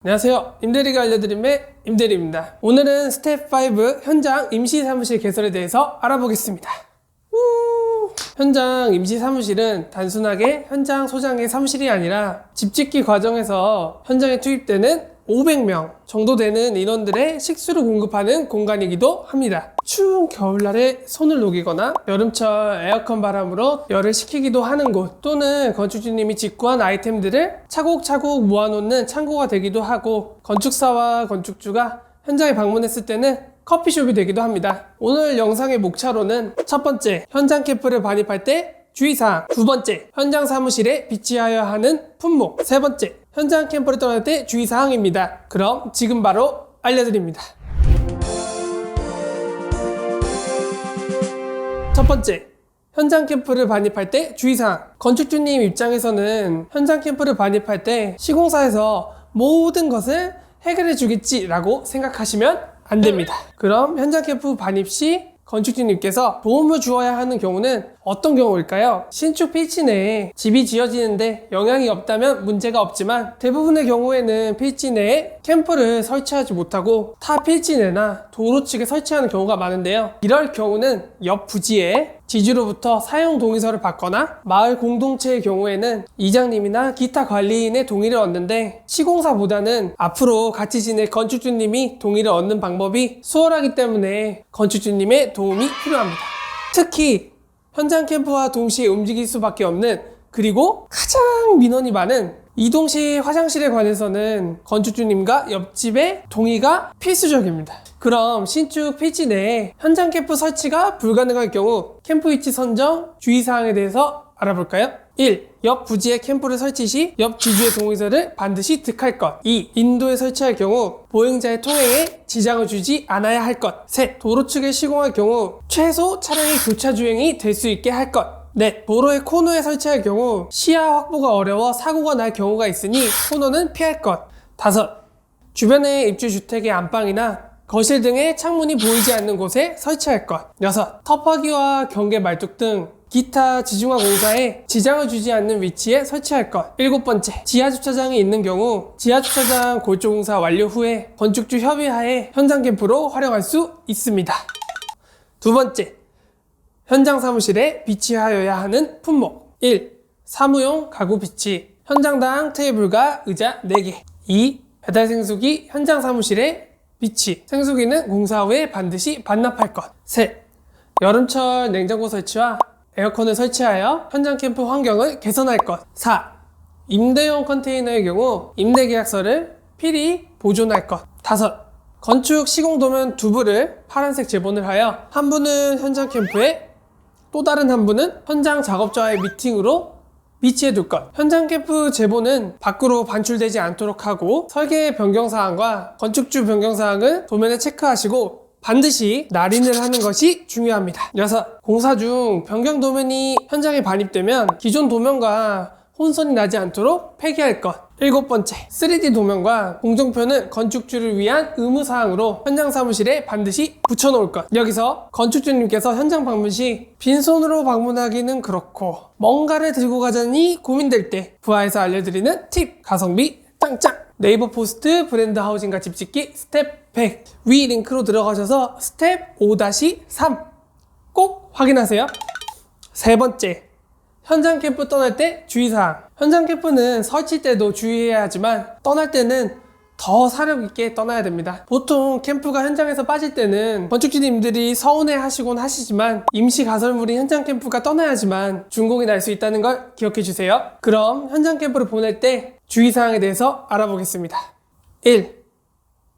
안녕하세요. 임대리가 알려드림의 임대리입니다. 오늘은 스텝 5 현장 임시사무실 개설에 대해서 알아보겠습니다. 현장 임시사무실은 단순하게 현장 소장의 사무실이 아니라 집 짓기 과정에서 현장에 투입되는 500명 정도 되는 인원들의 식수를 공급하는 공간이기도 합니다. 추운 겨울날에 손을 녹이거나 여름철 에어컨 바람으로 열을 식히기도 하는 곳, 또는 건축주님이 직구한 아이템들을 차곡차곡 모아놓는 창고가 되기도 하고, 건축사와 건축주가 현장에 방문했을 때는 커피숍이 되기도 합니다. 오늘 영상의 목차로는 첫 번째, 현장 캠프를 반입할 때 주의사항, 두 번째, 현장 사무실에 비치하여야 하는 품목, 세 번째, 현장 캠프를 떠날 때 주의사항입니다. 그럼 지금 바로 알려드립니다. 첫 번째, 현장 캠프를 반입할 때 주의사항. 건축주님 입장에서는 현장 캠프를 반입할 때 시공사에서 모든 것을 해결해 주겠지라고 생각하시면 안 됩니다. 그럼 현장 캠프 반입 시 건축주님께서 도움을 주어야 하는 경우는 어떤 경우일까요? 신축 필지 내에 집이 지어지는데 영향이 없다면 문제가 없지만, 대부분의 경우에는 필지 내에 캠프를 설치하지 못하고 타 필지 내나 도로 측에 설치하는 경우가 많은데요. 이럴 경우는 옆 부지에 지주로부터 사용 동의서를 받거나, 마을 공동체의 경우에는 이장님이나 기타 관리인의 동의를 얻는데, 시공사보다는 앞으로 같이 지낼 건축주님이 동의를 얻는 방법이 수월하기 때문에 건축주님의 도움이 필요합니다. 특히 현장 캠프와 동시에 움직일 수밖에 없는, 그리고 가장 민원이 많은 이동식 화장실에 관해서는 건축주님과 옆집의 동의가 필수적입니다. 그럼 신축 필지 내에 현장 캠프 설치가 불가능할 경우 캠프 위치 선정 주의사항에 대해서 알아볼까요? 1. 옆 부지에 캠프를 설치 시 옆 지주의 동의서를 반드시 득할 것. 2. 인도에 설치할 경우 보행자의 통행에 지장을 주지 않아야 할 것. 3. 도로 측에 시공할 경우 최소 차량의 교차 주행이 될 수 있게 할 것. 네, 도로의 코너에 설치할 경우 시야 확보가 어려워 사고가 날 경우가 있으니 코너는 피할 것. 5. 주변의 입주주택의 안방이나 거실 등의 창문이 보이지 않는 곳에 설치할 것. 6. 터프하기와 경계 말뚝 등 기타 지중화 공사에 지장을 주지 않는 위치에 설치할 것. 7번째, 지하주차장이 있는 경우 지하주차장 골조공사 완료 후에 건축주 협의하에 현장 캠프로 활용할 수 있습니다. 두 번째, 현장 사무실에 비치하여야 하는 품목. 1. 사무용 가구 비치. 현장당 테이블과 의자 4개. 2. 배달 생수기 현장 사무실에 비치. 생수기는 공사 후에 반드시 반납할 것. 3. 여름철 냉장고 설치와 에어컨을 설치하여 현장 캠프 환경을 개선할 것. 4. 임대용 컨테이너의 경우 임대계약서를 필히 보존할 것. 5. 건축 시공도면 2부를 파란색 제본을 하여 한 분은 현장 캠프에, 또 다른 한 분은 현장 작업자와의 미팅으로 비치해 둘 것. 현장 캠프 제본은 밖으로 반출되지 않도록 하고, 설계 변경사항과 건축주 변경사항을 도면에 체크하시고 반드시 날인을 하는 것이 중요합니다. 6. 공사 중 변경 도면이 현장에 반입되면 기존 도면과 혼선이 나지 않도록 폐기할 것. 7번째, 3D 도면과 공정표는 건축주를 위한 의무사항으로 현장 사무실에 반드시 붙여놓을 것. 여기서 건축주님께서 현장 방문 시 빈손으로 방문하기는 그렇고 뭔가를 들고 가자니 고민될 때 부하에서 알려드리는 팁, 가성비 짱짱! 네이버 포스트 브랜드 하우징과 집짓기 스텝 100 위 링크로 들어가셔서 스텝 5-3 꼭 확인하세요. 세 번째, 현장 캠프 떠날 때 주의사항. 현장 캠프는 설치 때도 주의해야 하지만 떠날 때는 더 사력 있게 떠나야 됩니다. 보통 캠프가 현장에서 빠질 때는 건축주님들이 서운해 하시곤 하시지만, 임시 가설물인 현장 캠프가 떠나야지만 준공이 날 수 있다는 걸 기억해 주세요. 그럼 현장 캠프를 보낼 때 주의사항에 대해서 알아보겠습니다. 1.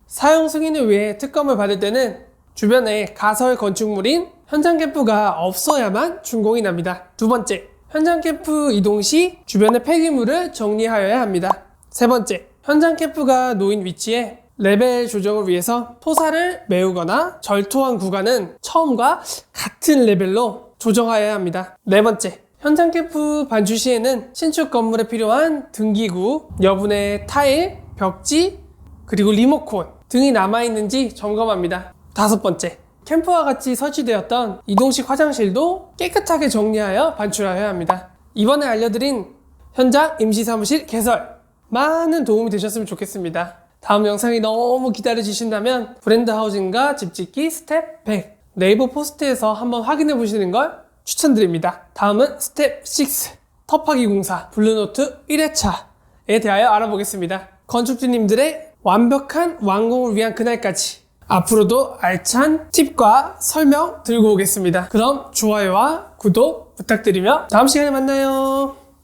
사용 승인을 위해 특검을 받을 때는 주변에 가설 건축물인 현장 캠프가 없어야만 준공이 납니다. 두 번째, 현장 캠프 이동 시 주변의 폐기물을 정리하여야 합니다. 세 번째, 현장 캠프가 놓인 위치에 레벨 조정을 위해서 토사를 메우거나 절토한 구간은 처음과 같은 레벨로 조정하여야 합니다. 네 번째, 현장 캠프 반출 시에는 신축 건물에 필요한 등기구, 여분의 타일, 벽지, 그리고 리모컨 등이 남아있는지 점검합니다. 다섯 번째, 캠프와 같이 설치되었던 이동식 화장실도 깨끗하게 정리하여 반출하여야 합니다. 이번에 알려드린 현장 임시사무실 개설, 많은 도움이 되셨으면 좋겠습니다. 다음 영상이 너무 기다려 주신다면 브랜드 하우징과 집 짓기 스텝 100 네이버 포스트에서 한번 확인해 보시는 걸 추천드립니다. 다음은 스텝 6 터프하기 공사 블루노트 1회차에 대하여 알아보겠습니다. 건축주님들의 완벽한 완공을 위한 그날까지 앞으로도 알찬 팁과 설명 들고 오겠습니다. 그럼 좋아요와 구독 부탁드리며 다음 시간에 만나요.